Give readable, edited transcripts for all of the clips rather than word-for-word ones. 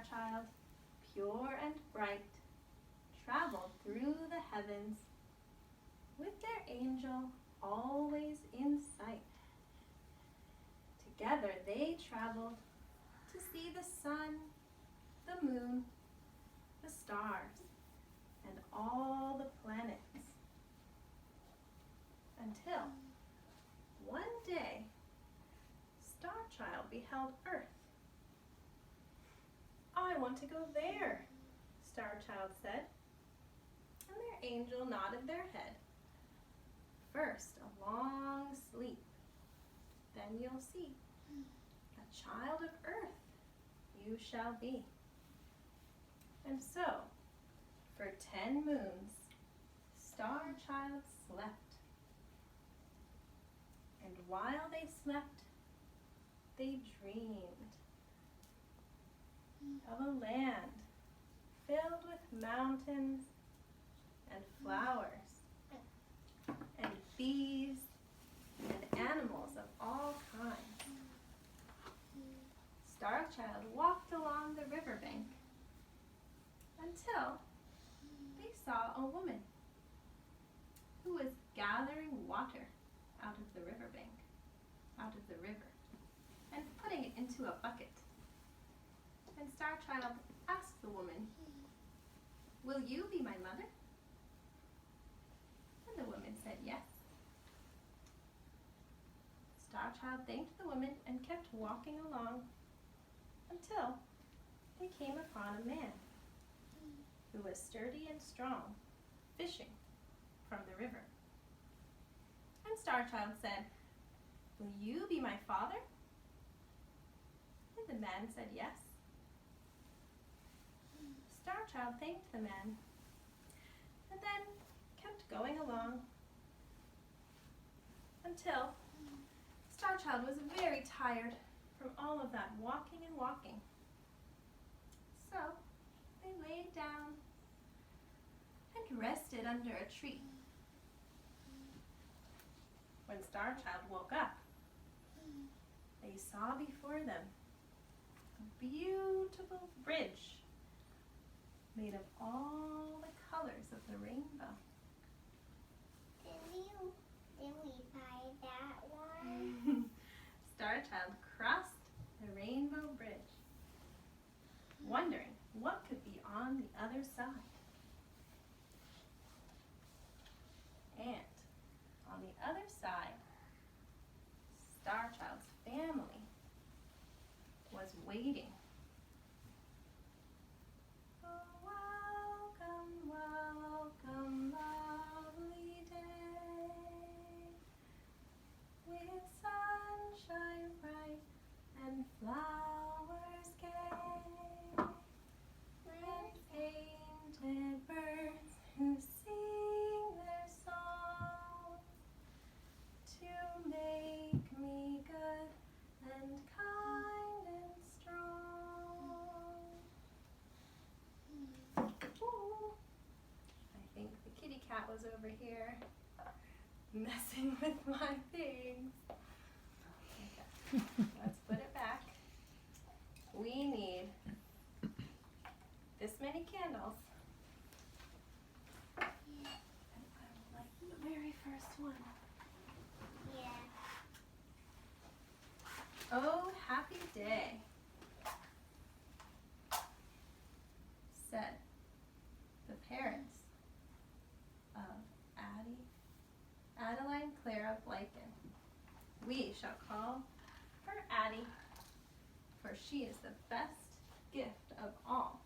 child, pure and bright, traveled through the heavens with their angel always in sight. Together they traveled to see the sun, the moon, the stars, and all the planets. Until one day, Star Child beheld Earth. "I want to go there," Star Child said, and their angel nodded their head. "First, a long sleep, then you'll see. A child of Earth you shall be." And so, for 10 moons, Star Child slept. And while they slept, they dreamed of a land filled with mountains and flowers and bees and animals of all kinds. Star Child walked along the riverbank until they saw a woman who was gathering water out of the riverbank, out of the river, and putting it into a bucket. And Star Child asked the woman, "Will you be my mother?" And the woman said yes. Star Child thanked the woman and kept walking along until they came upon a man who was sturdy and strong, fishing from the river. And Star Child said, "Will you be my father?" And the man said yes. Star Child thanked the man and then kept going along until Star Child was very tired from all of that walking and walking. So they laid down and rested under a tree. When Star Child woke up, they saw before them a beautiful bridge made of all the colors of the rainbow. Did we buy that one? Star Child crossed the rainbow bridge, wondering what could be on the other side. And on the other side, Star Child's family was waiting. "Oh, welcome, welcome, lovely day, with sunshine bright and flowers gay, and painted birds who sing their song to make me good and kind and strong." Ooh, I think the kitty cat was over here messing with my things. Okay, let's put it back. We need this many candles. And I will light the very first one. Yeah. "Oh, happy day," said the parents of Addie, Adeline Clara Blyken. "We shall call her Addie, for she is the best gift of all."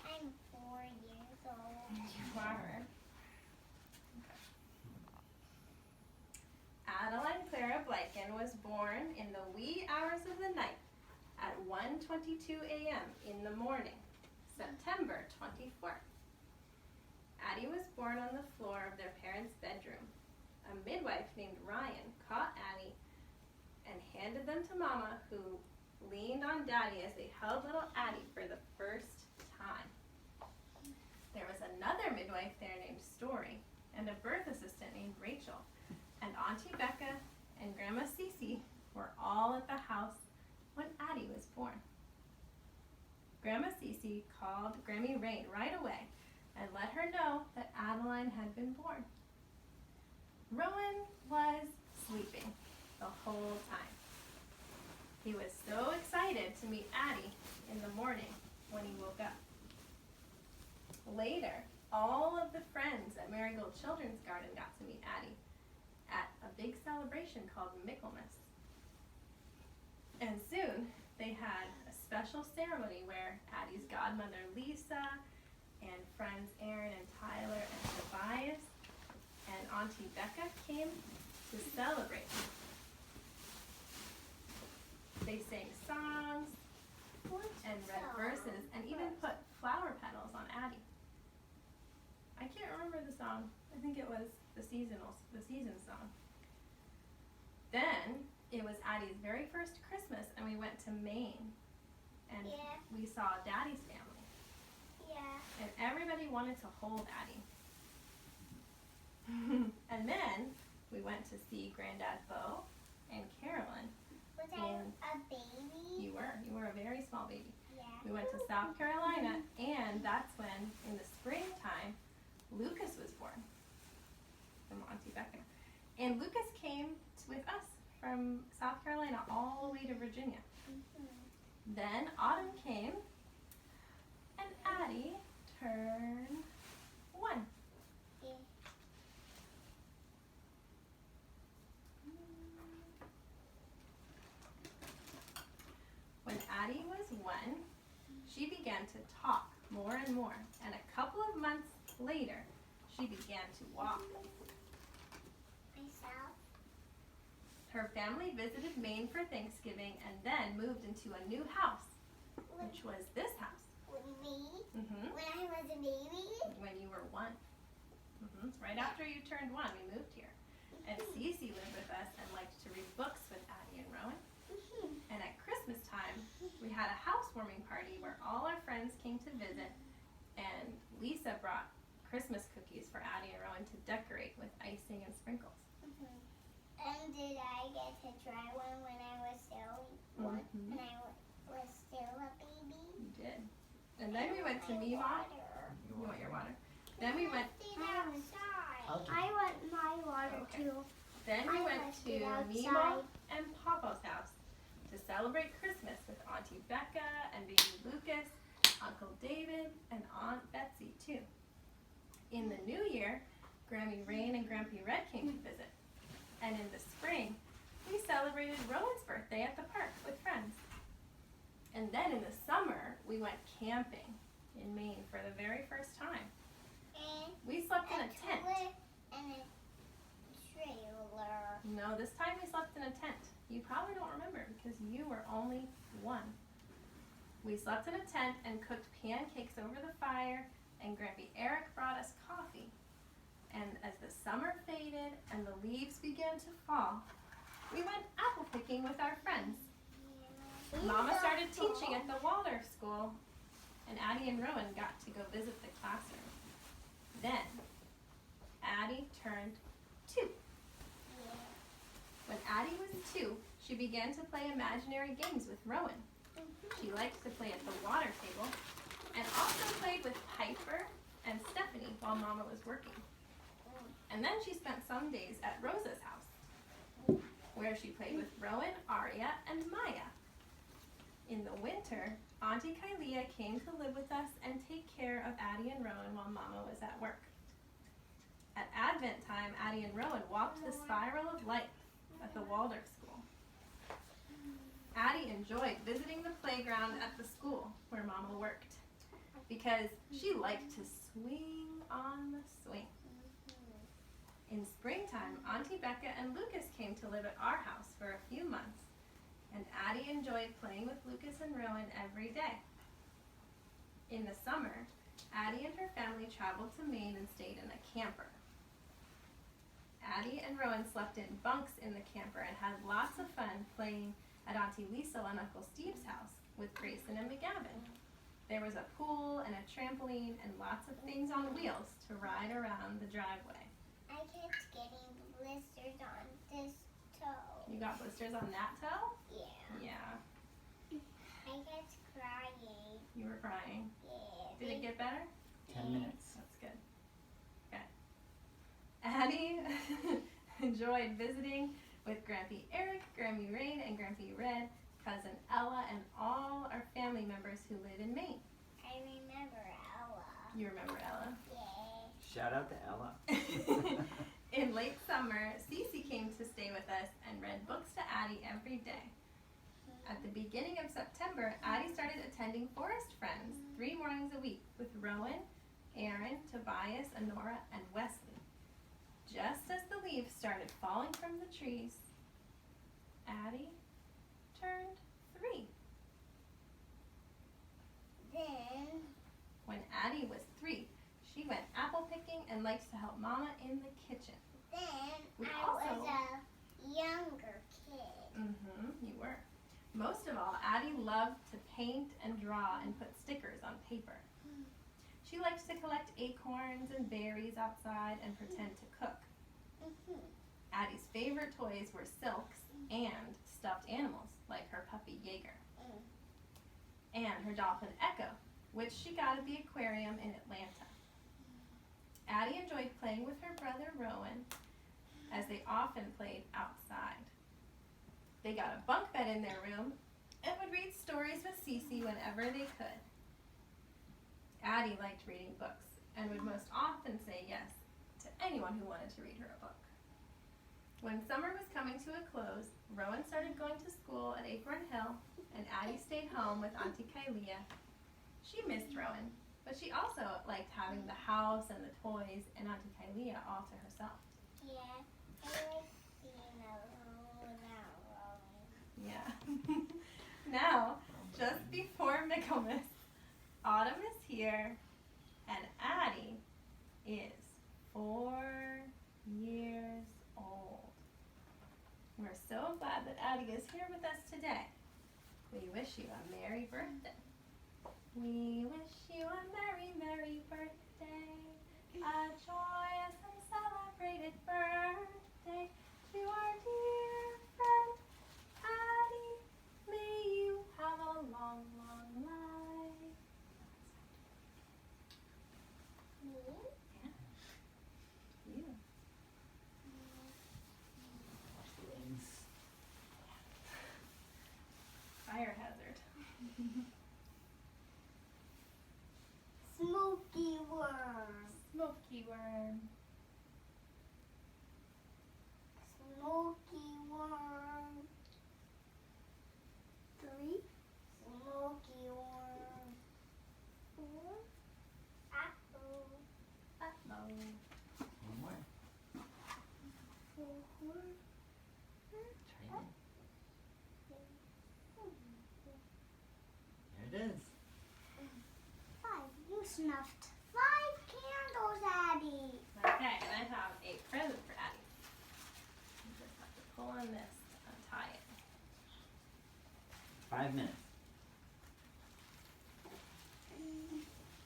I'm 4 years old. You are. Adeline Clara Blyken was born in the wee hours of the night at 1:22 a.m. in the morning, September 24th. Addie was born on the floor of their parents' bedroom. A midwife named Ryan caught Addie and handed them to Mama, who leaned on Daddy as they held little Addie for the first time. There was another midwife there named Story, and a birth assistant named Rachel, and Auntie Becca and Grandma Cece were all at the house when Addie was born. Grandma Cece called Grammy Rain right away and let her know that Adeline had been born. Rowan was sleeping the whole time. He was so excited to meet Addie in the morning when he woke up. Later, all of the friends at Marigold Children's Garden got to meet Addie at a big celebration called Michaelmas. And soon, they had a special ceremony where Addie's godmother Lisa and friends Aaron and Tyler and Tobias and Auntie Becca came to celebrate. They sang songs and read verses and even put flower petals on Addie. I can't remember the song. I think it was the season song. Then it was Addie's very first Christmas and we went to Maine and we saw Daddy's family. Yeah. And everybody wanted to hold Addie. And then we went to see Granddad Bo and Carolyn. Was I a baby? You were a very small baby. Yeah. We went to South Carolina and that's when, in the springtime, Lucas was born from Auntie Becca. And Lucas came with us from South Carolina all the way to Virginia. Mm-hmm. Then autumn came and Addie turned 1. Yeah. When Addie was 1, she began to talk more and more, and a couple of months later, she began to walk. Myself? Her family visited Maine for Thanksgiving and then moved into a new house, which was this house. With me? Mm-hmm. When I was a baby? When you were 1. Mm-hmm. Right after you turned 1, we moved here. And Cece lived with us and liked to read books with Addie and Rowan. And at Christmas time, we had a housewarming party where all our friends came to visit, and Lisa brought Christmas cookies for Addie and Rowan to decorate with icing and sprinkles. Mm-hmm. And did I get to try one when I was still one? Mm-hmm. When I was still a baby? You did. And then we went to Mima. You want your water? Then we went. I want my water Okay. too. Then we went to Mima and Papa's house to celebrate Christmas with Auntie Becca and baby Lucas, Uncle David, and Aunt Betsy too. In the new year, Grammy Rain and Grampy Red came to visit. And in the spring, we celebrated Rowan's birthday at the park with friends. And then in the summer, we went camping in Maine for the very first time. And We slept in a tent. And a trailer. No, this time we slept in a tent. You probably don't remember because you were only 1. We slept in a tent and cooked pancakes over the fire, and Grampy Eric brought us coffee. And as the summer faded and the leaves began to fall, we went apple picking with our friends. Mama started teaching at the Waldorf School, and Addie and Rowan got to go visit the classroom. Then, Addie turned 2. When Addie was 2, she began to play imaginary games with Rowan. She liked to play at the water table and also played with Piper and Stephanie while Mama was working. And then she spent some days at Rosa's house, where she played with Rowan, Aria, and Maya. In the winter, Auntie Kylea came to live with us and take care of Addie and Rowan while Mama was at work. At Advent time, Addie and Rowan walked the spiral of light at the Waldorf School. Addie enjoyed visiting the playground at the school where Mama worked because she liked to swing on the swing. In springtime, Auntie Becca and Lucas came to live at our house for a few months, and Addie enjoyed playing with Lucas and Rowan every day. In the summer, Addie and her family traveled to Maine and stayed in a camper. Addie and Rowan slept in bunks in the camper and had lots of fun playing at Auntie Lisa and Uncle Steve's house with Grayson and McGavin. There was a pool and a trampoline and lots of things on wheels to ride around the driveway. I kept getting blisters on this toe. You got blisters on that toe? Yeah. Yeah. I kept crying. You were crying. Yeah. Did it get better? 10 minutes. That's good. Okay. Addie enjoyed visiting with Grampy Eric, Grammy Rain, and Grampy Red, cousin Ella, and all our family members who live in Maine. I remember Ella. You remember Ella? Yeah. Shout out to Ella. In late summer, Cece came to stay with us and read books to Addie every day. At the beginning of September, Addie started attending Forest Friends 3 mornings a week with Rowan, Aaron, Tobias, Honora, and Wesley. Just as the leaves started falling from the trees, Addie turned 3. Then, when Addie was 3, she went apple picking and likes to help Mama in the kitchen. Then We I also- was a younger kid. You were. Most of all, Addie loved to paint and draw and put stickers on paper. She liked to collect acorns and berries outside and pretend to cook. Addie's favorite toys were silks and stuffed animals, like her puppy Jaeger. And her dolphin Echo, which she got at the aquarium in Atlanta. Addie enjoyed playing with her brother Rowan, as they often played outside. They got a bunk bed in their room and would read stories with Cece whenever they could. Addie liked reading books and would most often say yes to anyone who wanted to read her a book. When summer was coming to a close, Rowan started going to school at Acorn Hill and Addie stayed home with Auntie Kalia. She missed Rowan, but she also liked having the house and the toys and Auntie Kalia all to herself. Yeah, I like being alone without Rowan. Yeah. Now, just before Michaelmas, autumn is here and Addie is 4 years old. We're so glad that Addie is here with us today. We wish you a merry birthday. We wish you a merry, merry birthday. A joyous and celebrated birthday to our dear friend Addie. May you have a long, long life. Me? You. Fire hazard. Smoky worm. Smoky worm. Smoky worm. 3. Smoky worm. 4. Apple. Uh-oh. One more. 4. Try it. There it is. 5. You snuffed 5 candles, Addie. Okay, and I have a present for Addie. You just have to pull on this to untie it. 5 minutes.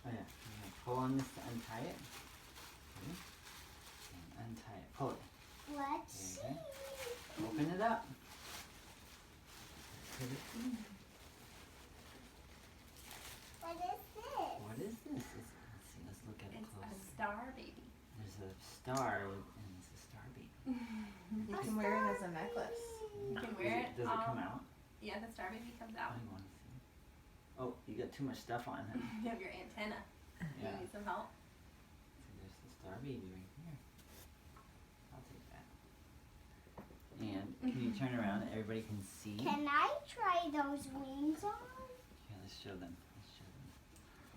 Oh yeah. I'm gonna pull on this to untie it. Okay. And untie it. Pull it. Let's see. Okay. Open it up. Put it in. What is this? What is this? Let's see. Let's look at it It's a close. star baby. There's a star and it's a star baby. You can wear it as a necklace. You can wear it. Does it come out? Yeah, the star baby comes out. I want to see. Oh, you got too much stuff on it. You have your antenna. Yeah. You need some help. See, there's the star baby right here. I'll take that. And can you turn around? Everybody can see. Can I try those wings on? Here, let's show them. Let's show them.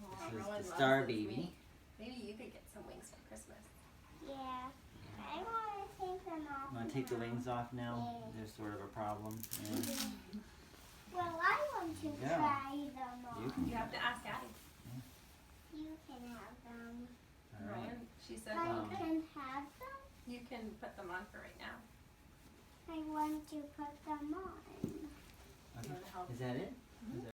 Oh, This is Rowan the loves star his baby. wings. Maybe you could get some wings for Christmas. Yeah. I want to take them off. Want to take the now. wings off now? Yeah. There's sort of a problem. Yeah. Well, I want to Yeah. try them on. You can You have to ask Addie. You can have them. All right. Rowan, she said I that can have them. you can put them on for right now. I want to put them on. You Okay. wanna help? Is that it? Is that